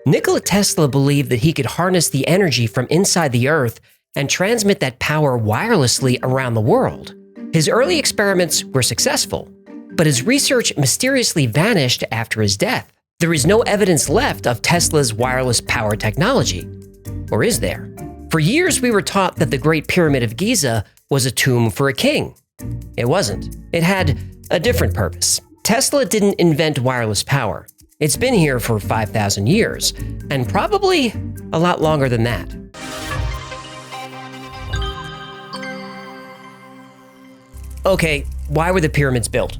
Nikola Tesla believed that he could harness the energy from inside the Earth and transmit that power wirelessly around the world. His early experiments were successful, but his research mysteriously vanished after his death. There is no evidence left of Tesla's wireless power technology. Or is there? For years, we were taught that the Great Pyramid of Giza was a tomb for a king. It wasn't. It had a different purpose. Tesla didn't invent wireless power. It's been here for 5,000 years, and probably a lot longer than that. Okay, why were the pyramids built?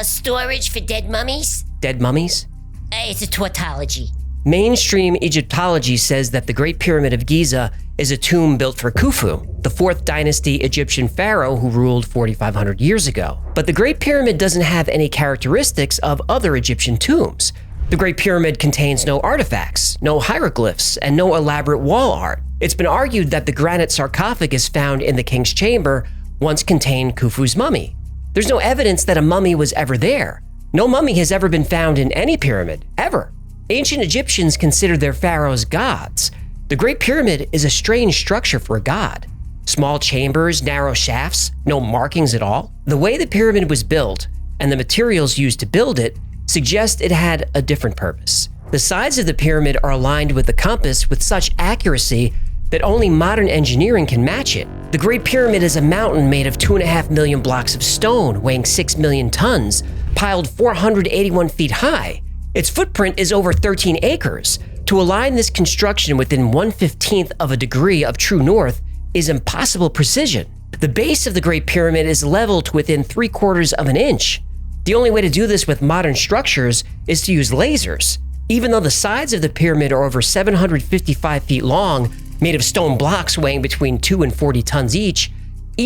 Storage for dead mummies? Dead mummies? It's a tautology. Mainstream Egyptology says that the Great Pyramid of Giza is a tomb built for Khufu, the 4th dynasty Egyptian pharaoh who ruled 4,500 years ago. But the Great Pyramid doesn't have any characteristics of other Egyptian tombs. The Great Pyramid contains no artifacts, no hieroglyphs, and no elaborate wall art. It's been argued that the granite sarcophagus found in the king's chamber once contained Khufu's mummy. There's no evidence that a mummy was ever there. No mummy has ever been found in any pyramid, ever. Ancient Egyptians considered their pharaohs gods. The Great Pyramid is a strange structure for a god. Small chambers, narrow shafts, no markings at all. The way the pyramid was built and the materials used to build it suggest it had a different purpose. The sides of the pyramid are aligned with the compass with such accuracy that only modern engineering can match it. The Great Pyramid is a mountain made of 2.5 million blocks of stone weighing 6 million tons, piled 481 feet high. Its footprint is over 13 acres. To align this construction within 1/15th of a degree of true north is impossible precision. The base of the Great Pyramid is leveled to within 3/4 of an inch. The only way to do this with modern structures is to use lasers. Even though the sides of the pyramid are over 755 feet long, made of stone blocks weighing between 2 and 40 tons each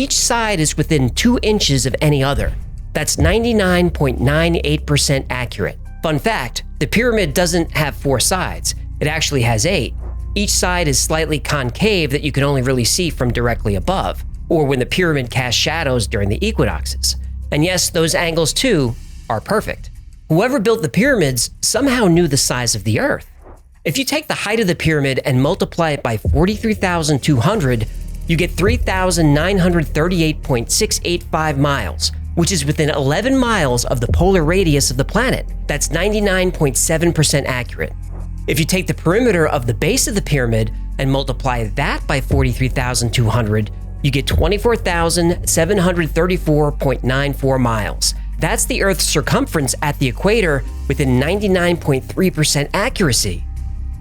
side is within 2 inches of any other. That's 99.98% accurate. Fun fact, the pyramid doesn't have 4 sides. It actually has 8. Each side is slightly concave that you can only really see from directly above, or when the pyramid casts shadows during the equinoxes. And yes, those angles too are perfect. Whoever built the pyramids somehow knew the size of the Earth. If you take the height of the pyramid and multiply it by 43,200, you get 3,938.685 miles, which is within 11 miles of the polar radius of the planet. That's 99.7% accurate. If you take the perimeter of the base of the pyramid and multiply that by 43,200, you get 24,734.94 miles. That's the Earth's circumference at the equator within 99.3% accuracy.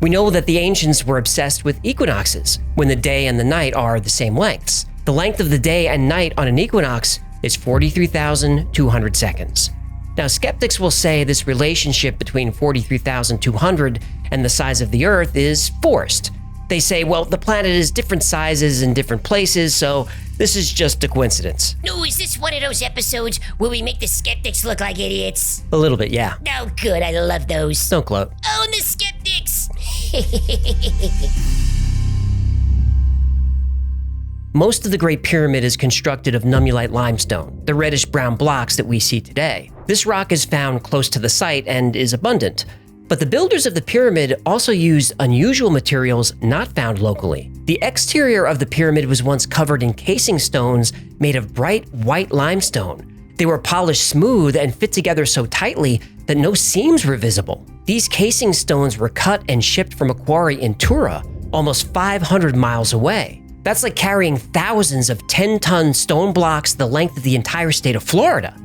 We know that the ancients were obsessed with equinoxes, when the day and the night are the same lengths. The length of the day and night on an equinox is 43,200 seconds. Now, skeptics will say this relationship between 43,200 and the size of the Earth is forced. They say, well, the planet is different sizes in different places, so this is just a coincidence. No, is this one of those episodes where we make the skeptics look like idiots? A little bit, yeah. Oh, good, I love those. Don't gloat. Oh, and the skeptics! Most of the Great Pyramid is constructed of nummulite limestone, the reddish-brown blocks that we see today. This rock is found close to the site and is abundant. But the builders of the pyramid also used unusual materials not found locally. The exterior of the pyramid was once covered in casing stones made of bright white limestone. They were polished smooth and fit together so tightly that no seams were visible. These casing stones were cut and shipped from a quarry in Tura, almost 500 miles away. That's like carrying thousands of 10-ton stone blocks the length of the entire state of Florida.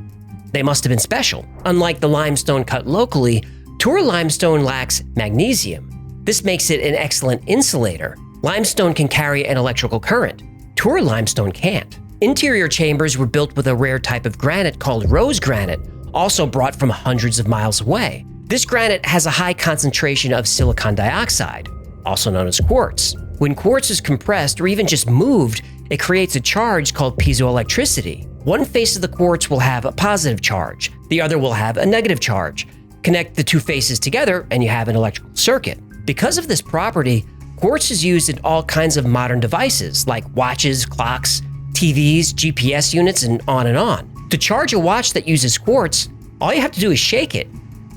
They must have been special. Unlike the limestone cut locally, Tura limestone lacks magnesium. This makes it an excellent insulator. Limestone can carry an electrical current. Tura limestone can't. Interior chambers were built with a rare type of granite called rose granite, also brought from hundreds of miles away. This granite has a high concentration of silicon dioxide, also known as quartz. When quartz is compressed or even just moved, it creates a charge called piezoelectricity. One face of the quartz will have a positive charge, the other will have a negative charge. Connect the two faces together and you have an electrical circuit. Because of this property, quartz is used in all kinds of modern devices like watches, clocks, TVs, GPS units, and on. To charge a watch that uses quartz, all you have to do is shake it.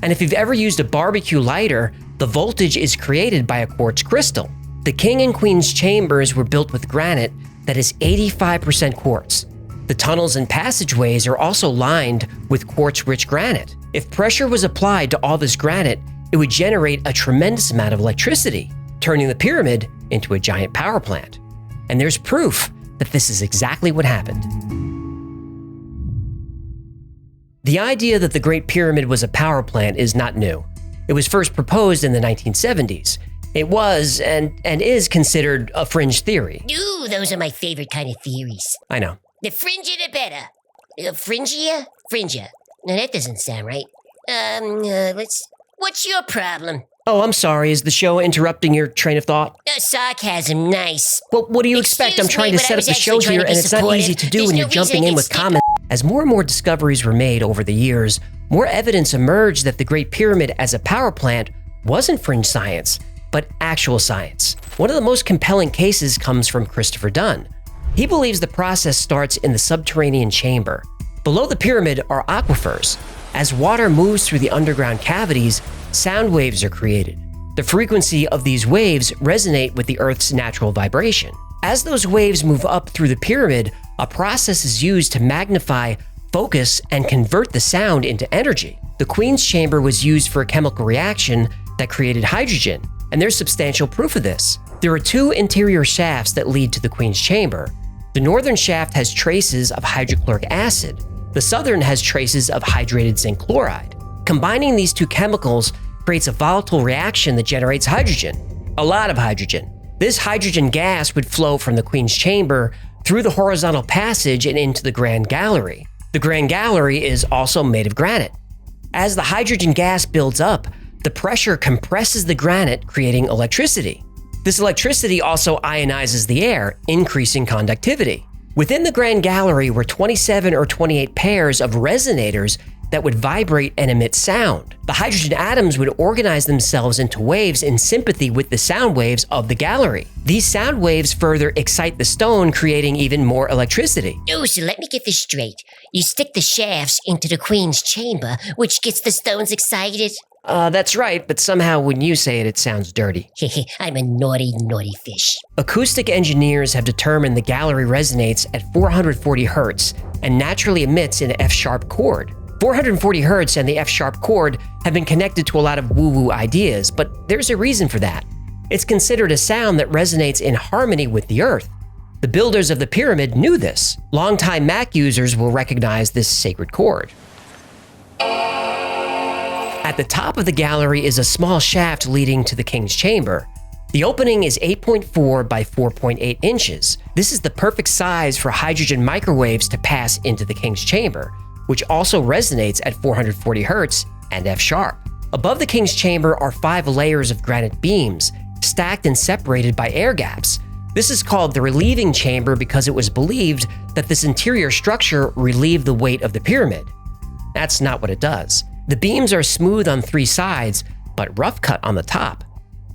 And if you've ever used a barbecue lighter, the voltage is created by a quartz crystal. The king and queen's chambers were built with granite that is 85% quartz. The tunnels and passageways are also lined with quartz-rich granite. If pressure was applied to all this granite, it would generate a tremendous amount of electricity, turning the pyramid into a giant power plant. And there's proof that this is exactly what happened. The idea that the Great Pyramid was a power plant is not new. It was first proposed in the 1970s. It was and is considered a fringe theory. Ooh, those are my favorite kind of theories. I know. The fringier the better. Fringier? Fringier. No, that doesn't sound right. What's your problem? Oh, I'm sorry. Is the show interrupting your train of thought? Sarcasm, nice. Well, what do you expect? I'm trying to set up the show here, and it's not easy to do when you're jumping in with comments. As more and more discoveries were made over the years, more evidence emerged that the Great Pyramid as a power plant wasn't fringe science, but actual science. One of the most compelling cases comes from Christopher Dunn. He believes the process starts in the subterranean chamber. Below the pyramid are aquifers. As water moves through the underground cavities, sound waves are created. The frequency of these waves resonate with the Earth's natural vibration. As those waves move up through the pyramid, a process is used to magnify, focus, and convert the sound into energy. The Queen's Chamber was used for a chemical reaction that created hydrogen, and there's substantial proof of this. There are two interior shafts that lead to the Queen's Chamber. The northern shaft has traces of hydrochloric acid. The southern has traces of hydrated zinc chloride. Combining these two chemicals creates a volatile reaction that generates hydrogen, a lot of hydrogen. This hydrogen gas would flow from the Queen's Chamber through the horizontal passage and into the Grand Gallery. The Grand Gallery is also made of granite. As the hydrogen gas builds up, the pressure compresses the granite, creating electricity. This electricity also ionizes the air, increasing conductivity. Within the Grand Gallery were 27 or 28 pairs of resonators that would vibrate and emit sound. The hydrogen atoms would organize themselves into waves in sympathy with the sound waves of the gallery. These sound waves further excite the stone, creating even more electricity. Oh, so let me get this straight. You stick the shafts into the Queen's Chamber, which gets the stones excited? That's right, but somehow when you say it, it sounds dirty. I'm a naughty, naughty fish. Acoustic engineers have determined the gallery resonates at 440 Hz and naturally emits an F-sharp chord. 440 Hz and the F-sharp chord have been connected to a lot of woo-woo ideas, but there's a reason for that. It's considered a sound that resonates in harmony with the Earth. The builders of the pyramid knew this. Longtime Mac users will recognize this sacred chord. At the top of the gallery is a small shaft leading to the King's Chamber. The opening is 8.4 by 4.8 inches. This is the perfect size for hydrogen microwaves to pass into the King's Chamber, which also resonates at 440 Hz and F-sharp. Above the King's Chamber are 5 layers of granite beams, stacked and separated by air gaps. This is called the relieving chamber because it was believed that this interior structure relieved the weight of the pyramid. That's not what it does. The beams are smooth on 3 sides, but rough cut on the top.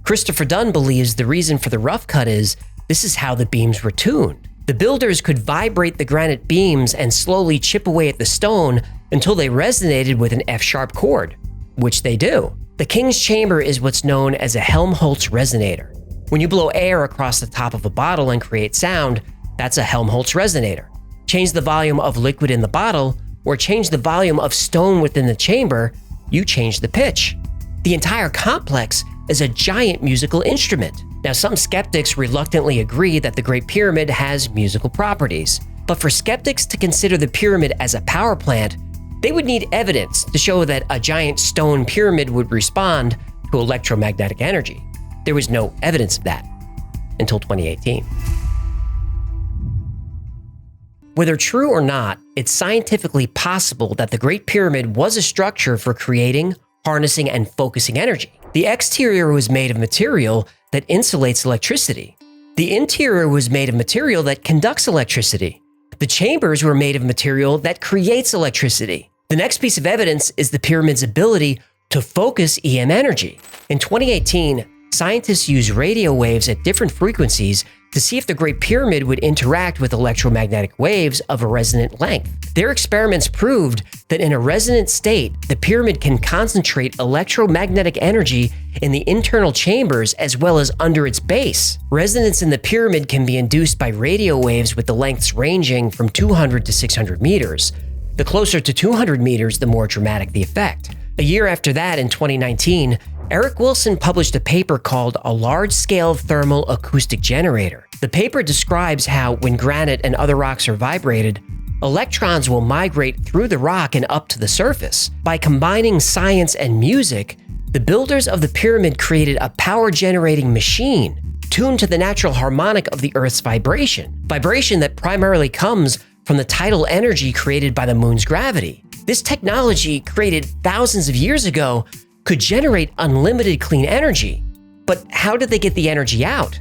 Christopher Dunn believes the reason for the rough cut is this is how the beams were tuned. The builders could vibrate the granite beams and slowly chip away at the stone until they resonated with an F-sharp chord, which they do. The King's Chamber is what's known as a Helmholtz resonator. When you blow air across the top of a bottle and create sound, that's a Helmholtz resonator. Change the volume of liquid in the bottle, or change the volume of stone within the chamber, you change the pitch. The entire complex is a giant musical instrument. Now, some skeptics reluctantly agree that the Great Pyramid has musical properties, but for skeptics to consider the pyramid as a power plant, they would need evidence to show that a giant stone pyramid would respond to electromagnetic energy. There was no evidence of that until 2018. Whether true or not, it's scientifically possible that the Great Pyramid was a structure for creating, harnessing, and focusing energy. The exterior was made of material that insulates electricity. The interior was made of material that conducts electricity. The chambers were made of material that creates electricity. The next piece of evidence is the pyramid's ability to focus EM energy. In 2018, scientists used radio waves at different frequencies to see if the Great Pyramid would interact with electromagnetic waves of a resonant length. Their experiments proved that in a resonant state, the pyramid can concentrate electromagnetic energy in the internal chambers as well as under its base. Resonance in the pyramid can be induced by radio waves with the lengths ranging from 200 to 600 meters. The closer to 200 meters, the more dramatic the effect. A year after that, in 2019, Eric Wilson published a paper called A Large-Scale Thermal Acoustic Generator. The paper describes how, when granite and other rocks are vibrated, electrons will migrate through the rock and up to the surface. By combining science and music, the builders of the pyramid created a power-generating machine tuned to the natural harmonic of the Earth's vibration that primarily comes from the tidal energy created by the moon's gravity. This technology, created thousands of years ago, could generate unlimited clean energy. But how did they get the energy out?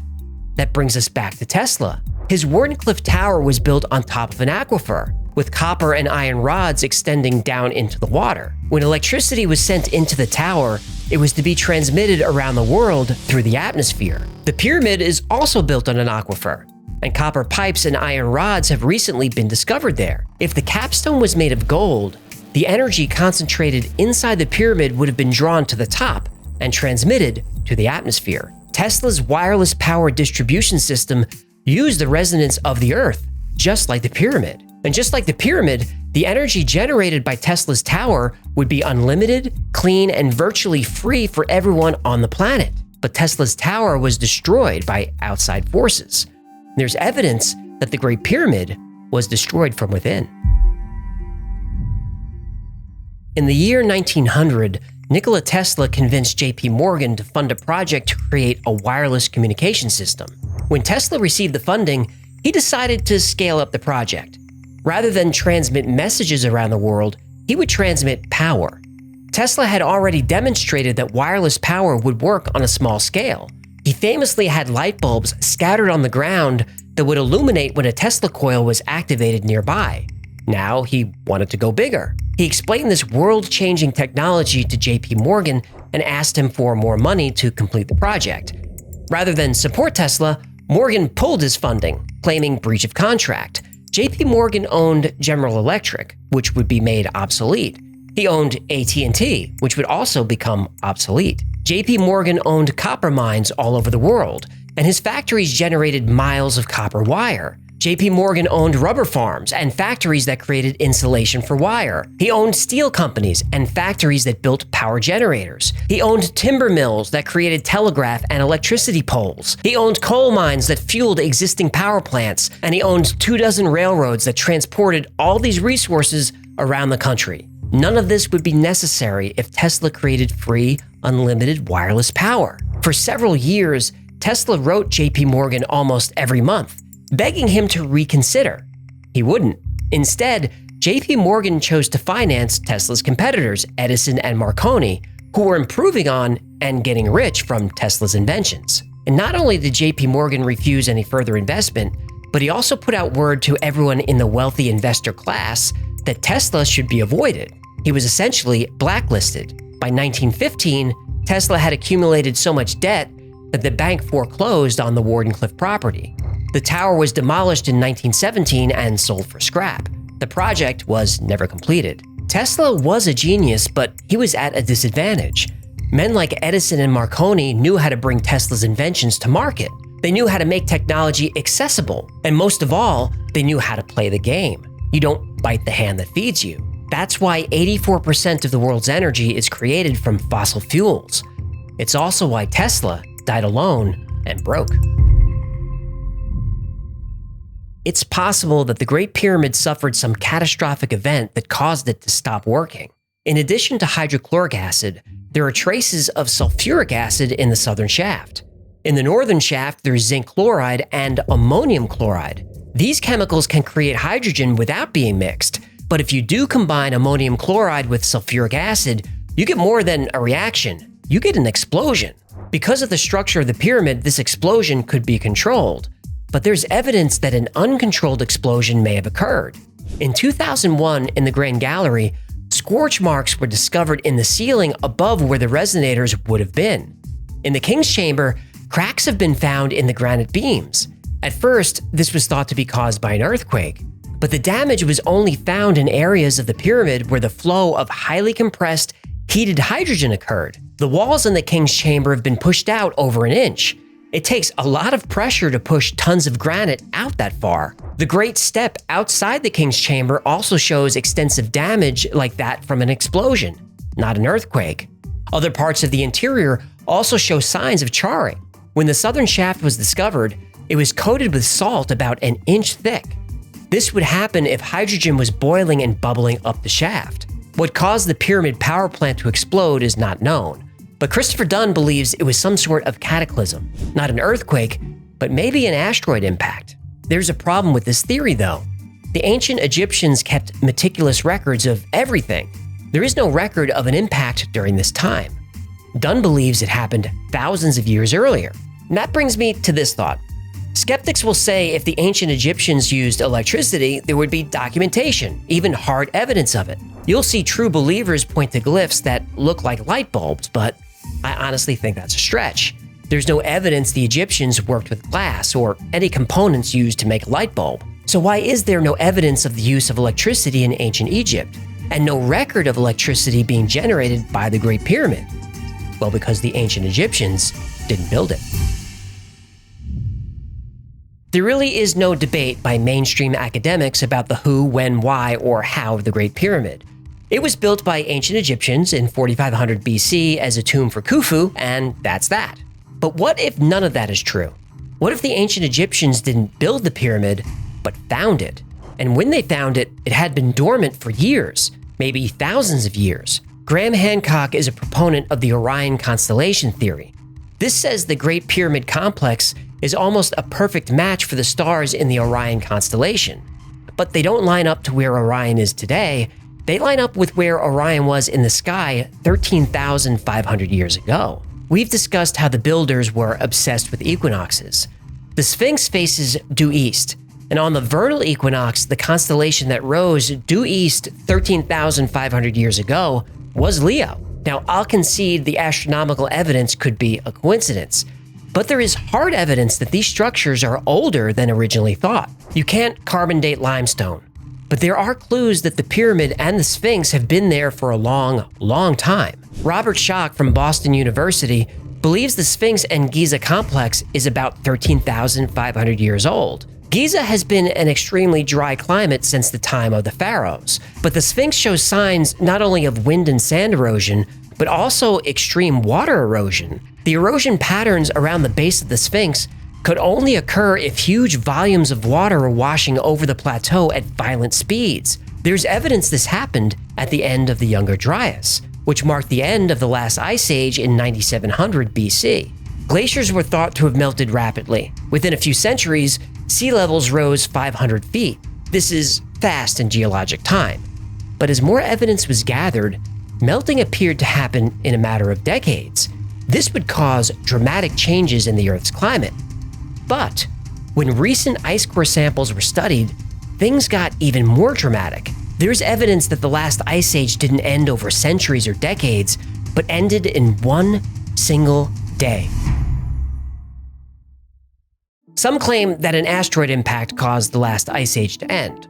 That brings us back to Tesla. His Wardenclyffe Tower was built on top of an aquifer, with copper and iron rods extending down into the water. When electricity was sent into the tower, it was to be transmitted around the world through the atmosphere. The pyramid is also built on an aquifer, and copper pipes and iron rods have recently been discovered there. If the capstone was made of gold, the energy concentrated inside the pyramid would have been drawn to the top and transmitted to the atmosphere. Tesla's wireless power distribution system used the resonance of the Earth, just like the pyramid. And just like the pyramid, the energy generated by Tesla's tower would be unlimited, clean, and virtually free for everyone on the planet. But Tesla's tower was destroyed by outside forces. There's evidence that the Great Pyramid was destroyed from within. In the year 1900, Nikola Tesla convinced J.P. Morgan to fund a project to create a wireless communication system. When Tesla received the funding, he decided to scale up the project. Rather than transmit messages around the world, he would transmit power. Tesla had already demonstrated that wireless power would work on a small scale. He famously had light bulbs scattered on the ground that would illuminate when a Tesla coil was activated nearby. Now he wanted to go bigger. He explained this world-changing technology to J.P. Morgan and asked him for more money to complete the project. Rather than support Tesla, Morgan pulled his funding, claiming breach of contract. J.P. Morgan owned General Electric, which would be made obsolete. He owned AT&T, which would also become obsolete. J.P. Morgan owned copper mines all over the world, and his factories generated miles of copper wire. J.P. Morgan owned rubber farms and factories that created insulation for wire. He owned steel companies and factories that built power generators. He owned timber mills that created telegraph and electricity poles. He owned coal mines that fueled existing power plants. And he owned 24 railroads that transported all these resources around the country. None of this would be necessary if Tesla created free, unlimited wireless power. For several years, Tesla wrote J.P. Morgan almost every month, begging him to reconsider. He wouldn't. Instead, J.P. Morgan chose to finance Tesla's competitors, Edison and Marconi, who were improving on and getting rich from Tesla's inventions. And not only did J.P. Morgan refuse any further investment, but he also put out word to everyone in the wealthy investor class that Tesla should be avoided. He was essentially blacklisted. By 1915, Tesla had accumulated so much debt that the bank foreclosed on the Wardenclyffe property. The tower was demolished in 1917 and sold for scrap. The project was never completed. Tesla was a genius, but he was at a disadvantage. Men like Edison and Marconi knew how to bring Tesla's inventions to market. They knew how to make technology accessible. And most of all, they knew how to play the game. You don't bite the hand that feeds you. That's why 84% of the world's energy is created from fossil fuels. It's also why Tesla died alone and broke. It's possible that the Great Pyramid suffered some catastrophic event that caused it to stop working. In addition to hydrochloric acid, there are traces of sulfuric acid in the southern shaft. In the northern shaft, there's zinc chloride and ammonium chloride. These chemicals can create hydrogen without being mixed, but if you do combine ammonium chloride with sulfuric acid, you get more than a reaction. You get an explosion. Because of the structure of the pyramid, this explosion could be controlled. But there's evidence that an uncontrolled explosion may have occurred. In 2001, in the Grand Gallery, scorch marks were discovered in the ceiling above where the resonators would have been. In the King's Chamber, cracks have been found in the granite beams. At first, this was thought to be caused by an earthquake, But the damage was only found in areas of the pyramid where the flow of highly compressed, heated hydrogen occurred. The walls in the king's chamber have been pushed out over an inch. It takes a lot of pressure to push tons of granite out that far. The Great Step outside the king's chamber also shows extensive damage like that from an explosion, not an earthquake. Other parts of the interior also show signs of charring. When the southern shaft was discovered, it was coated with salt about an inch thick. This would happen if hydrogen was boiling and bubbling up the shaft. What caused the pyramid power plant to explode is not known, but Christopher Dunn believes it was some sort of cataclysm, not an earthquake, but maybe an asteroid impact. There's a problem with this theory, though. The ancient Egyptians kept meticulous records of everything. There is no record of an impact during this time. Dunn believes it happened thousands of years earlier. And that brings me to this thought. Skeptics will say if the ancient Egyptians used electricity, there would be documentation, even hard evidence of it. You'll see true believers point to glyphs that look like light bulbs, but I honestly think that's a stretch. There's no evidence the Egyptians worked with glass or any components used to make a light bulb. So why is there no evidence of the use of electricity in ancient Egypt, and no record of electricity being generated by the Great Pyramid? Well, because the ancient Egyptians didn't build it. There really is no debate by mainstream academics about the who, when, why, or how of the Great Pyramid. It was built by ancient Egyptians in 4500 BC as a tomb for Khufu, and that's that. But what if none of that is true? What if the ancient Egyptians didn't build the pyramid, but found it? And when they found it, it had been dormant for years, maybe thousands of years. Graham Hancock is a proponent of the Orion constellation theory. This says the Great Pyramid complex is almost a perfect match for the stars in the Orion constellation. But they don't line up to where Orion is today. They line up with where Orion was in the sky 13,500 years ago. We've discussed how the builders were obsessed with equinoxes. The Sphinx faces due east, and on the vernal equinox, the constellation that rose due east 13,500 years ago was Leo. Now, I'll concede the astronomical evidence could be a coincidence, but there is hard evidence that these structures are older than originally thought. You can't carbon date limestone, but there are clues that the pyramid and the Sphinx have been there for a long, long time. Robert Schoch from Boston University believes the Sphinx and Giza complex is about 13,500 years old. Giza has been an extremely dry climate since the time of the pharaohs, but the Sphinx shows signs not only of wind and sand erosion, but also extreme water erosion. The erosion patterns around the base of the Sphinx could only occur if huge volumes of water are washing over the plateau at violent speeds. There's evidence this happened at the end of the Younger Dryas, which marked the end of the last ice age in 9700 BC. Glaciers were thought to have melted rapidly. Within a few centuries, sea levels rose 500 feet. This is fast in geologic time. But as more evidence was gathered, melting appeared to happen in a matter of decades. This would cause dramatic changes in the Earth's climate. But when recent ice core samples were studied, things got even more dramatic. There's evidence that the last ice age didn't end over centuries or decades, but ended in one single day. Some claim that an asteroid impact caused the last ice age to end.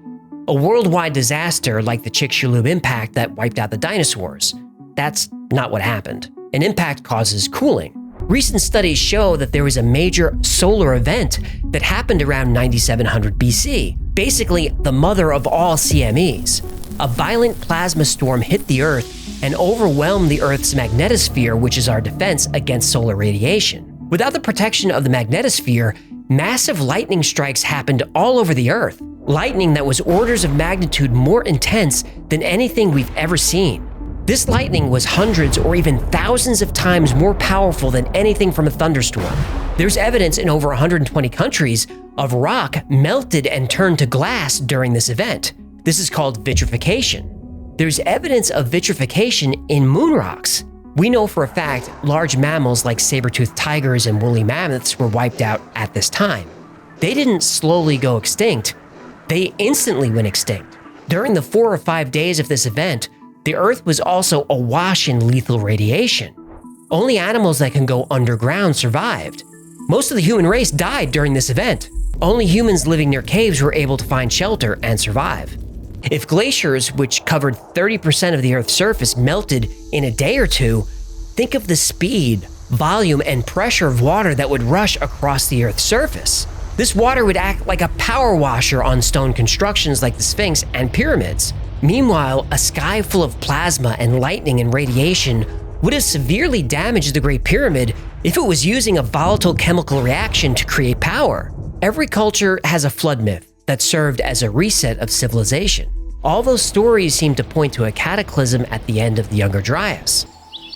A worldwide disaster like the Chicxulub impact that wiped out the dinosaurs. That's not what happened. An impact causes cooling. Recent studies show that there was a major solar event that happened around 9700 BC, basically the mother of all CMEs. A violent plasma storm hit the Earth and overwhelmed the Earth's magnetosphere, which is our defense against solar radiation. Without the protection of the magnetosphere, massive lightning strikes happened all over the Earth. Lightning that was orders of magnitude more intense than anything we've ever seen. This lightning was hundreds or even thousands of times more powerful than anything from a thunderstorm. There's evidence in over 120 countries of rock melted and turned to glass during this event. This is called vitrification. There's evidence of vitrification in moon rocks. We know for a fact large mammals like saber-toothed tigers and woolly mammoths were wiped out at this time. They didn't slowly go extinct, they instantly went extinct. During the 4 or 5 days of this event, the Earth was also awash in lethal radiation. Only animals that can go underground survived. Most of the human race died during this event. Only humans living near caves were able to find shelter and survive. If glaciers, which covered 30% of the Earth's surface, melted in a day or two, think of the speed, volume, and pressure of water that would rush across the Earth's surface. This water would act like a power washer on stone constructions like the Sphinx and pyramids. Meanwhile, a sky full of plasma and lightning and radiation would have severely damaged the Great Pyramid if it was using a volatile chemical reaction to create power. Every culture has a flood myth that served as a reset of civilization. All those stories seem to point to a cataclysm at the end of the Younger Dryas.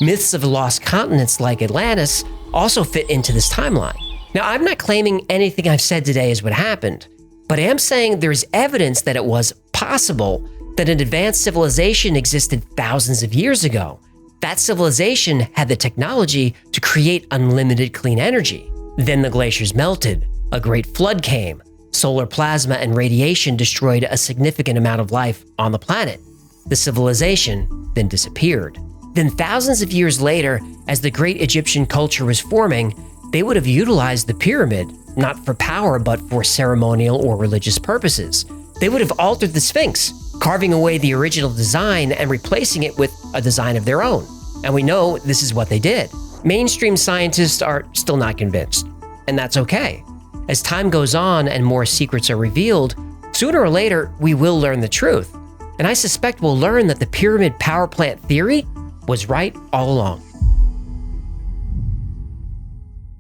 Myths of lost continents like Atlantis also fit into this timeline. Now, I'm not claiming anything I've said today is what happened, but I am saying there's evidence that it was possible that an advanced civilization existed thousands of years ago. That civilization had the technology to create unlimited clean energy. Then the glaciers melted, a great flood came, solar plasma and radiation destroyed a significant amount of life on the planet. The civilization then disappeared. Then thousands of years later, as the great Egyptian culture was forming, they would have utilized the pyramid, not for power but for ceremonial or religious purposes. They would have altered the Sphinx, carving away the original design and replacing it with a design of their own. And we know this is what they did. Mainstream scientists are still not convinced, and that's okay. As time goes on and more secrets are revealed, sooner or later we will learn the truth. And I suspect we'll learn that the pyramid power plant theory was right all along.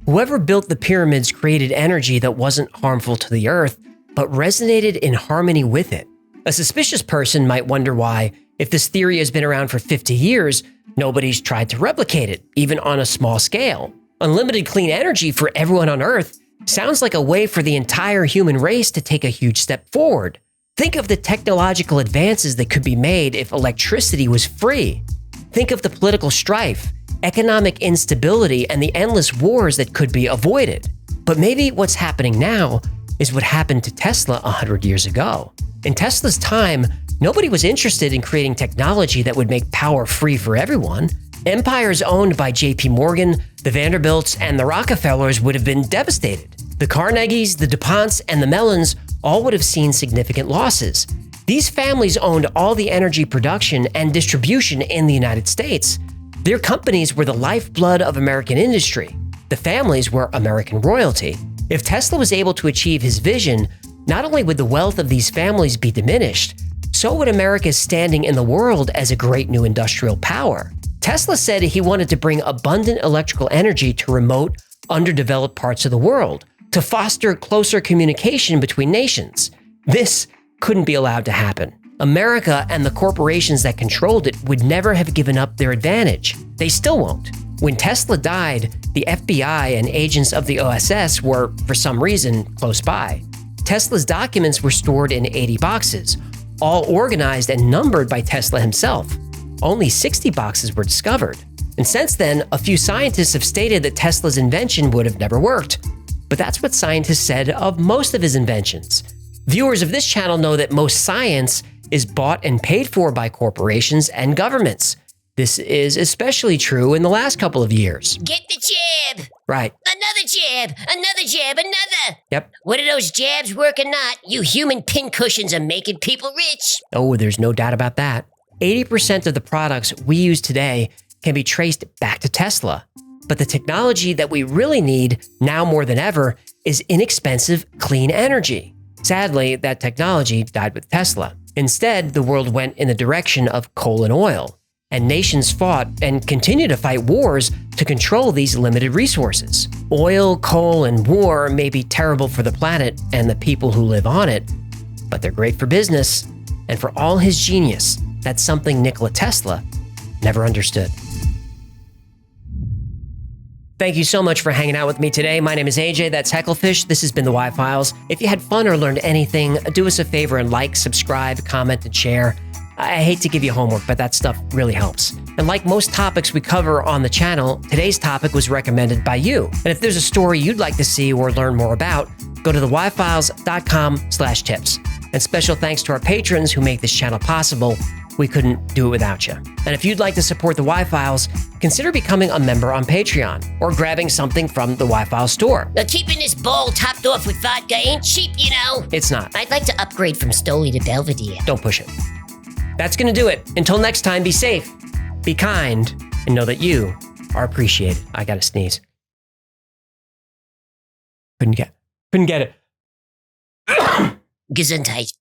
Whoever built the pyramids created energy that wasn't harmful to the Earth, but resonated in harmony with it. A suspicious person might wonder why, if this theory has been around for 50 years, nobody's tried to replicate it, even on a small scale. Unlimited clean energy for everyone on Earth sounds like a way for the entire human race to take a huge step forward. Think of the technological advances that could be made if electricity was free. Think of the political strife, economic instability, and the endless wars that could be avoided. But maybe what's happening now is what happened to Tesla 100 years ago. In Tesla's time, nobody was interested in creating technology that would make power free for everyone. Empires owned by JP Morgan, the Vanderbilts, and the Rockefellers would have been devastated. The Carnegies, the DuPonts, and the Mellons all would have seen significant losses. These families owned all the energy production and distribution in the United States. Their companies were the lifeblood of American industry. The families were American royalty. If Tesla was able to achieve his vision, not only would the wealth of these families be diminished, so would America's standing in the world as a great new industrial power. Tesla said he wanted to bring abundant electrical energy to remote, underdeveloped parts of the world, to foster closer communication between nations. This couldn't be allowed to happen. America and the corporations that controlled it would never have given up their advantage. They still won't. When Tesla died, the FBI and agents of the OSS were, for some reason, close by. Tesla's documents were stored in 80 boxes, all organized and numbered by Tesla himself. Only 60 boxes were discovered. And since then, a few scientists have stated that Tesla's invention would have never worked. But that's what scientists said of most of his inventions. Viewers of this channel know that most science is bought and paid for by corporations and governments. This is especially true in the last couple of years. Get the jab! Right. Another jab! Another jab! Another! Yep. Whether those jabs work or not, you human pincushions are making people rich. Oh, there's no doubt about that. 80% of the products we use today can be traced back to Tesla. But the technology that we really need, now more than ever, is inexpensive, clean energy. Sadly, that technology died with Tesla. Instead, the world went in the direction of coal and oil, and nations fought and continue to fight wars to control these limited resources. Oil, coal, and war may be terrible for the planet and the people who live on it, but they're great for business, and for all his genius, that's something Nikola Tesla never understood. Thank you so much for hanging out with me today. My name is AJ, that's Hecklefish. This has been the Y-Files. If you had fun or learned anything, do us a favor and like, subscribe, comment, and share. I hate to give you homework, but that stuff really helps. And like most topics we cover on the channel, today's topic was recommended by you. And if there's a story you'd like to see or learn more about, go to theyfiles.com/tips. And special thanks to our patrons who make this channel possible. we couldn't do it without you. And if you'd like to support the Y-Files, consider becoming a member on Patreon or grabbing something from the Y-File store. Now, keeping this bowl topped off with vodka ain't cheap, you know. It's not. I'd like to upgrade from Stoli to Belvedere. Don't push it. That's going to do it. Until next time, be safe, be kind, and know that you are appreciated. I gotta sneeze. Couldn't get it. Gesundheit.